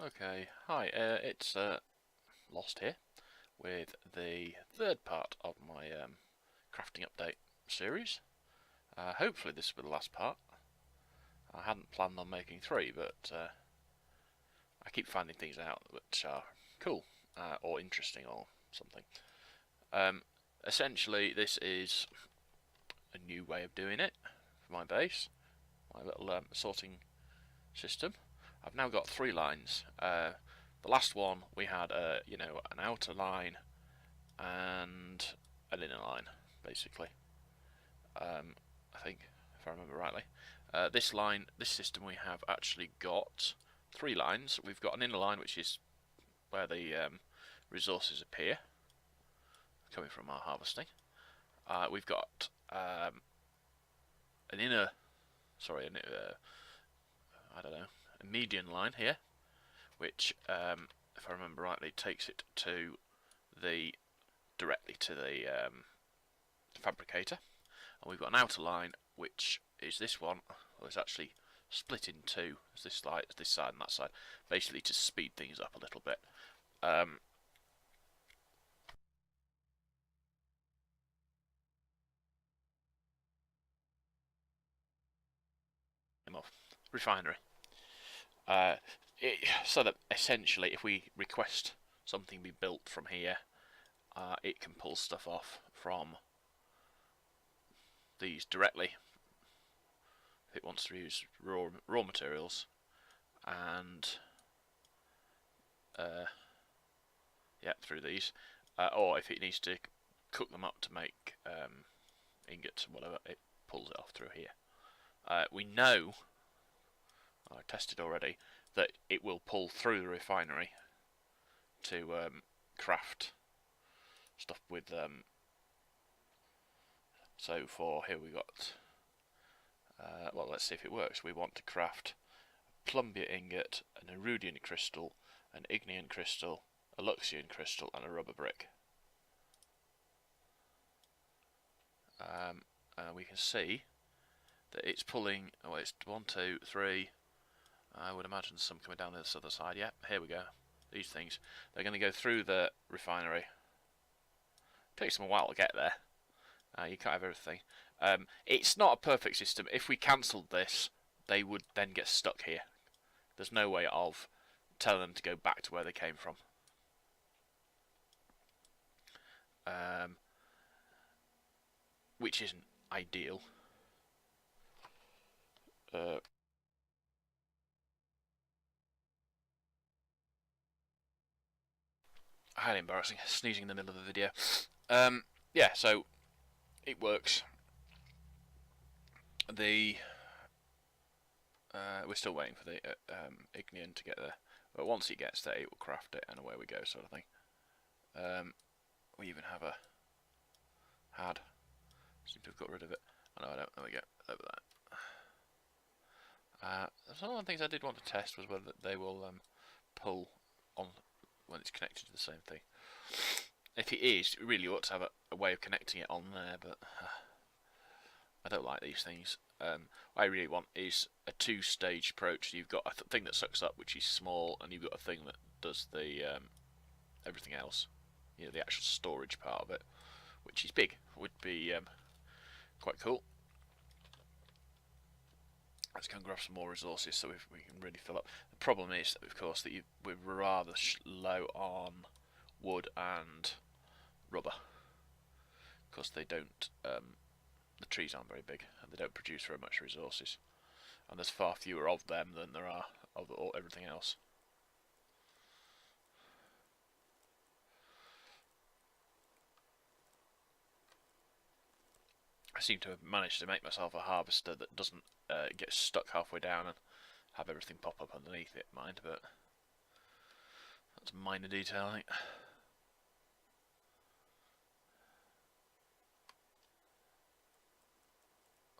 Okay, hi, it's Lost here with the third part of my crafting update series. Hopefully this will be the last part. I hadn't planned on making three, but I keep finding things out which are cool or interesting or something. Essentially this is a new way of doing it for my base, my little sorting system. I've now got three lines. The last one we had an outer line and an inner line, basically. I think, if I remember rightly. This system, we have actually got three lines. We've got an inner line, which is where the resources appear, coming from our harvesting. We've got an inner, sorry, I don't know, a median line here, which, if I remember rightly, takes it to directly to the fabricator. And we've got an outer line, which is this one. Well, it's actually split in two. It's this side and that side, basically to speed things up a little bit. Refinery. So that essentially, if we request something be built from here, it can pull stuff off from these directly if it wants to use raw materials, and yeah, through these, or if it needs to cook them up to make ingots or whatever, it pulls it off through here. We know, I tested already, that it will pull through the refinery to craft stuff with so for here we got well, let's see if it works. We want to craft a plumbia ingot, an iridium crystal, an igneous crystal, a luxian crystal, and a rubber brick. We can see that it's pulling, oh, it's 1, 2, 3, I would imagine some coming down this other side. Yeah, here we go. These things, they're going to go through the refinery. Takes them a while to get there. You can't have everything. It's not a perfect system. If we cancelled this, they would then get stuck here. There's no way of telling them to go back to where they came from. Which isn't ideal. Highly embarrassing, sneezing in the middle of the video. Yeah, so it works. We're still waiting for the igneous to get there, but once it gets there, it will craft it, and away we go, sort of thing. We even have a had. Seem to have got rid of it. Oh no, I don't. There we go. Over that. Some of the things I did want to test was whether they will pull on when it's connected to the same thing. If it is, it really ought to have a way of connecting it on there, but I don't like these things. What I really want is a two-stage approach. You've got a thing that sucks up, which is small, and you've got a thing that does the everything else. You know, the actual storage part of it, which is big. Would be quite cool. Let's go and grab some more resources so we can really fill up. The problem is, of course, that we're rather low on wood and rubber, because they don't. The trees aren't very big, and they don't produce very much resources, and there's far fewer of them than there are of everything else. I seem to have managed to make myself a harvester that doesn't get stuck halfway down and have everything pop up underneath it, mind, but that's a minor detail, I think.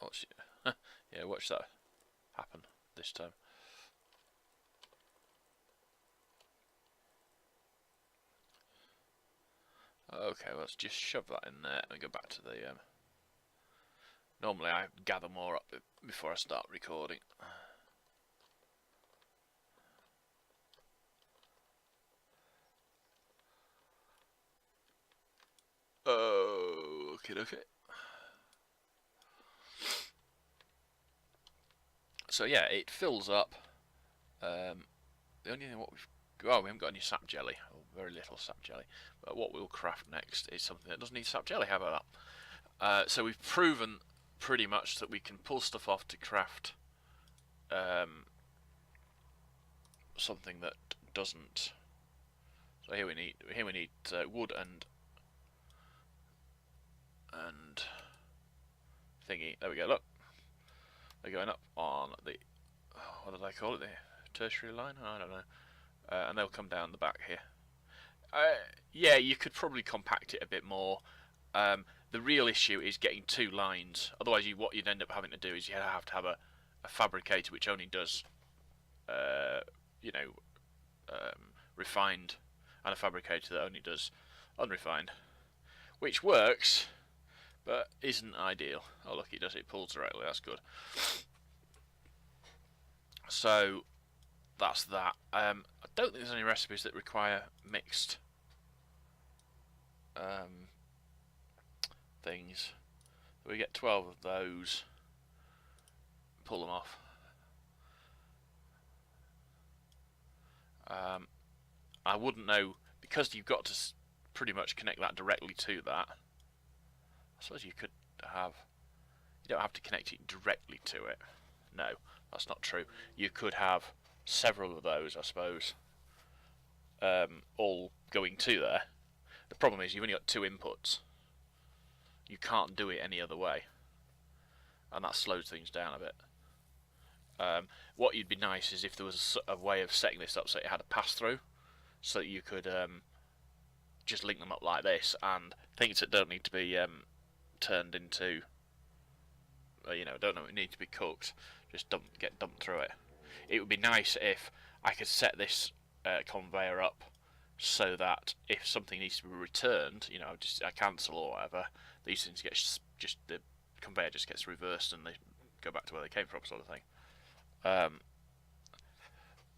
Watch it. Yeah, watch that happen this time. Okay, let's just shove that in there and go back to the normally I gather more up before I start recording. Okay. So yeah, it fills up. The only thing we haven't got any sap jelly, or very little sap jelly. But what we'll craft next is something that doesn't need sap jelly. How about that? So we've proven pretty much that we can pull stuff off to craft something that doesn't. So here we need wood and thingy. There we go. Look, they're going up on the what do they call it? The tertiary line? I don't know. And they'll come down the back here. Yeah, you could probably compact it a bit more. The real issue is getting two lines. Otherwise, what you'd end up having to do is you have to have a fabricator which only does, refined, and a fabricator that only does unrefined, which works, but isn't ideal. Oh look, it does. It pulls directly. That's good. So that's that. I don't think there's any recipes that require mixed things. So we get 12 of those. Pull them off. I wouldn't know, because you've got to pretty much connect that directly to that. I suppose you could have. You don't have to connect it directly to it. No, that's not true. You could have several of those, I suppose, all going to there. The problem is you've only got two inputs. You can't do it any other way, and that slows things down a bit. What would be nice is if there was a way of setting this up so it had a pass-through, so that you could just link them up like this, and things that don't need to be turned into, don't need to be cooked, just get dumped through it. It would be nice if I could set this conveyor up so that if something needs to be returned, just a cancel or whatever, these things get the conveyor just gets reversed and they go back to where they came from, sort of thing.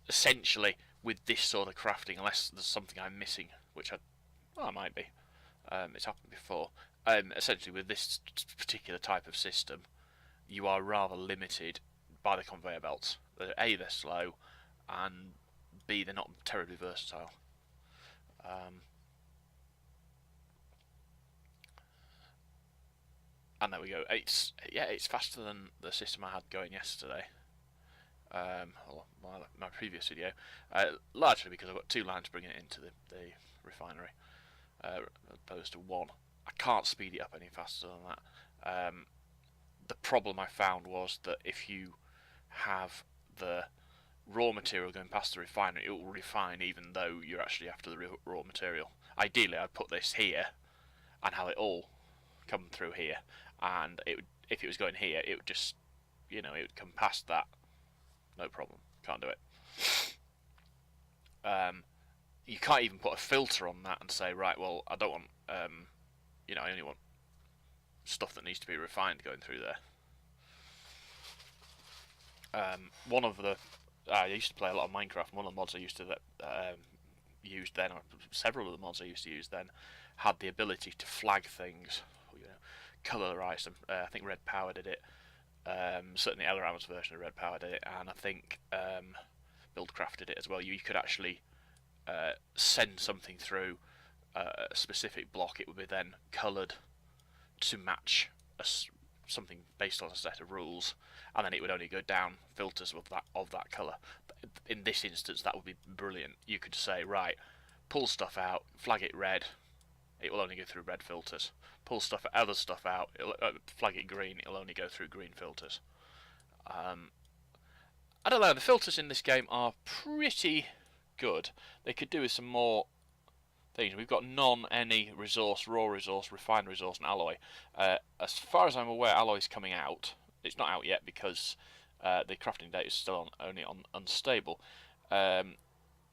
Essentially, with this sort of crafting, unless there's something I'm missing, which I might be, it's happened before. Essentially, with this particular type of system, you are rather limited by the conveyor belts. A, they're slow, and B, they're not terribly versatile. And there we go. It's faster than the system I had going yesterday. My previous video, largely because I've got two lines bringing it into the refinery, as opposed to one. I can't speed it up any faster than that. The problem I found was that if you have the raw material going past the refinery, it will refine even though you're actually after the raw material. Ideally, I'd put this here and have it all come through here, and if it was going here, it would just, it would come past that. No problem. Can't do it. You can't even put a filter on that and say, right, well, I don't want, I only want stuff that needs to be refined going through there. One of the, I used to play a lot of Minecraft, and one of the mods I used to use then, or several of the mods I used to use then, had the ability to flag things, colourize them. I think Red Power did it. Certainly Elram's version of Red Power did it, and I think Buildcraft did it as well. You could actually send something through a specific block. It would be then coloured to match something based on a set of rules, and then it would only go down filters of that colour. In this instance, that would be brilliant. You could say, right, pull stuff out, flag it red, it will only go through red filters. Pull other stuff out, flag it green, it'll only go through green filters. I don't know, the filters in this game are pretty good. They could do with some more things. We've got any resource, raw resource, refined resource, and alloy. As far as I'm aware, alloy's coming out. It's not out yet because the crafting date is still only on Unstable.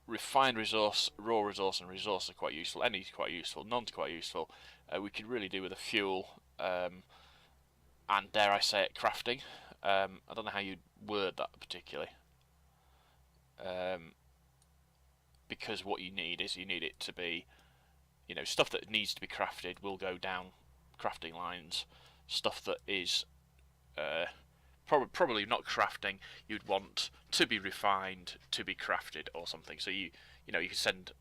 Refined resource, raw resource, and resource are quite useful. Any's quite useful. None's quite useful. We could really do with a fuel, and dare I say it, crafting. I don't know how you'd word that particularly, because what you need is it to be, stuff that needs to be crafted will go down crafting lines, stuff that is probably not crafting. You'd want to be refined, to be crafted, or something. So you can send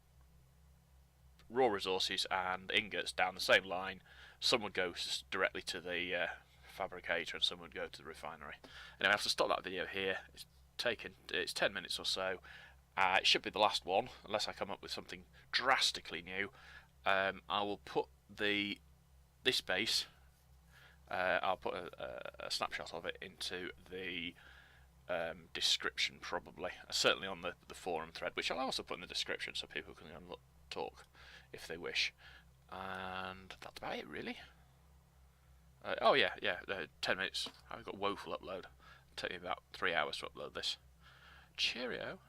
raw resources and ingots down the same line. Some would go directly to the fabricator, and some would go to the refinery. Anyway, I have to stop that video here. It's 10 minutes or so. It should be the last one, unless I come up with something drastically new. I will put this base. I'll put a snapshot of it into the description, probably. Certainly on the forum thread, which I'll also put in the description so people can talk if they wish. And that's about it, really. Oh yeah, 10 minutes. I've got woeful upload. It'll take me about 3 hours to upload this. Cheerio.